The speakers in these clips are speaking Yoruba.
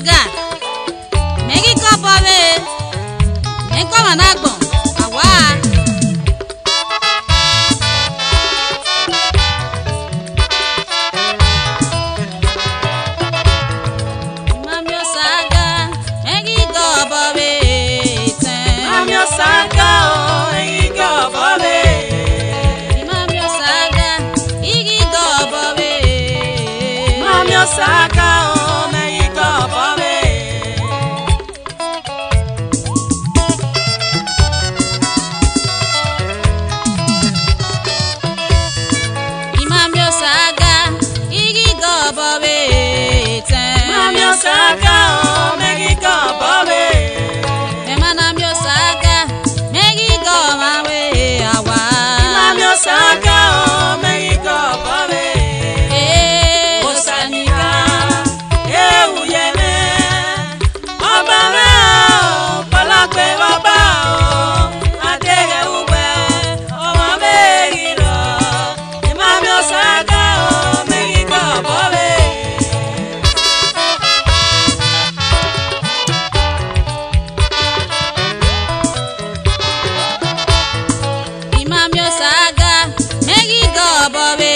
saga megi ko bobe enko managbon awa Mamio saga megi go bobe ten Mamio saga o megi go bobe Mamio saga igi go bobe Mamio saga o megi go bobe Mamio saga igi go bobe ten Mamio saga o megi go bobe Mamio saga megi go mawe awa Mamio saga o megi go bobe Osanika euyeme obame o palakwe baba o adege ugbe omo megi lo Mamio saga o megi go bobe Mamio saga megi go bobe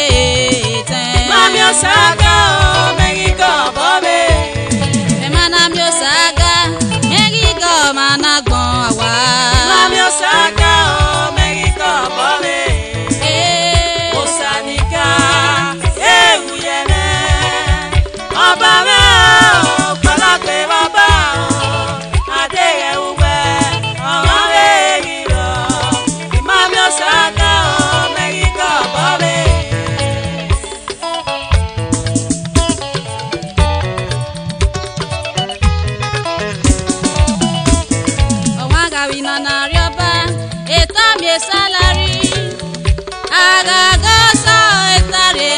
ten Mamio saga o megi go bobe Mamio saga megi go managbon awa Mamio saga o megi go bobe Osanika euyene obame o palakwe baba o adeye ugbe omo megi lo Mamio saga o megi go bobe Owaga wina na rioba etami salary agago so etare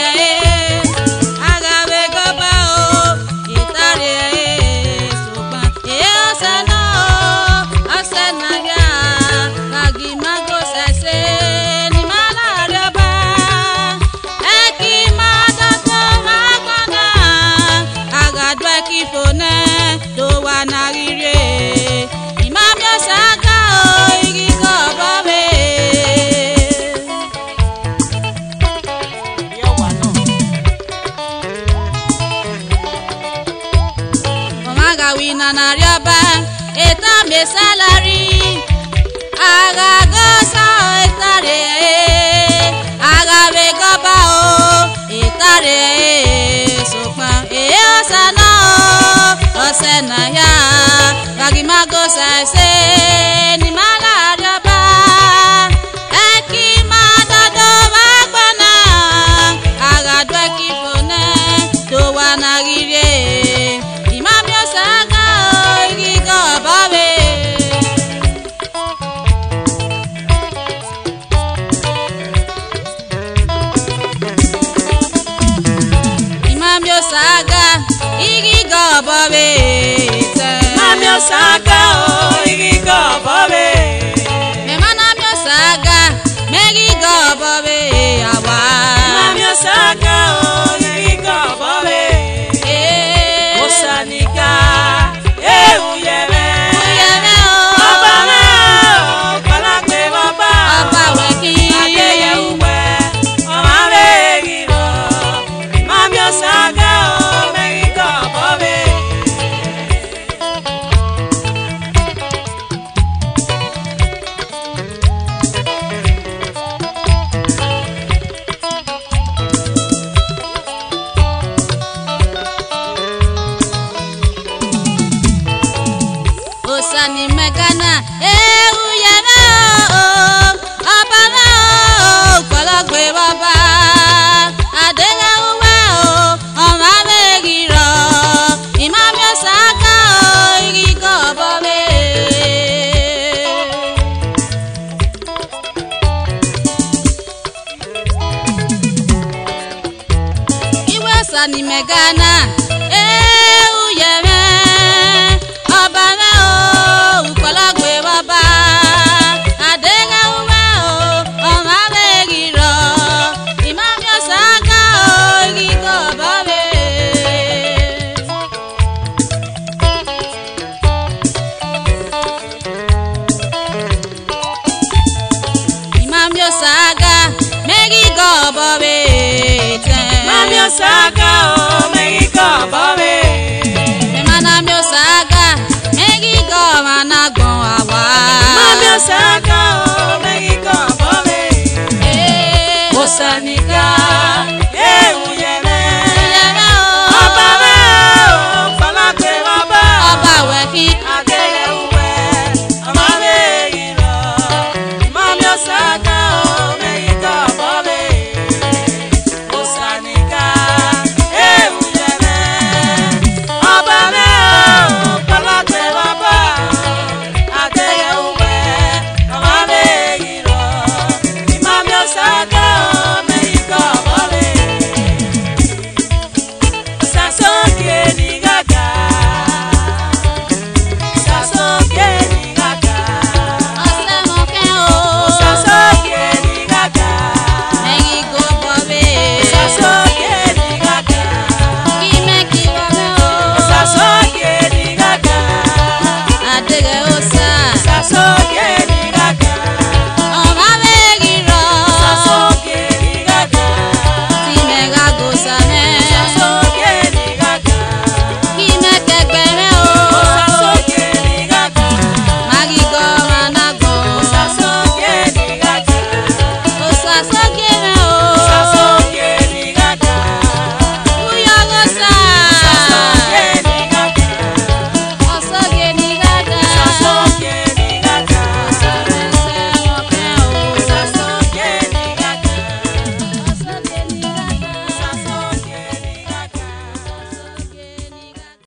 agabe go ba o etare sopa osana osana ya lagi mago sese ni mala rioba eki madato magwana agado ekifone do wana rire Mamio saga o igi go bobe Omaga wina na rioba etami salary agago so etare agabe go ba o etare sopa osana osena ya lagi mago sese ni mala rioba eki madado magbona agado ekifone do wana rire Mamio saga o igi go bobe Mamio saga igi go bobe Mamio saga o igi go bobe Mamio saga megi go bobe awa Mamio saga o igi go bobe Osanika euyeme obame o palakwe baba adeye ugbe omo megi lo Mamio saga o megi go bobe Osani megana euyeme obame o palakwe baba adeye ugbe omo megi lo Mamio saga o igi go bobe Iwe osani megana euyeme obame o palakwe baba adeye ugbe omo megi lo Mamio saga o igi go bobe osaga megi go bobete. Mami osaga o megi go bobe. Mana mi osaga megi go mana gbon awa. Mami osaga o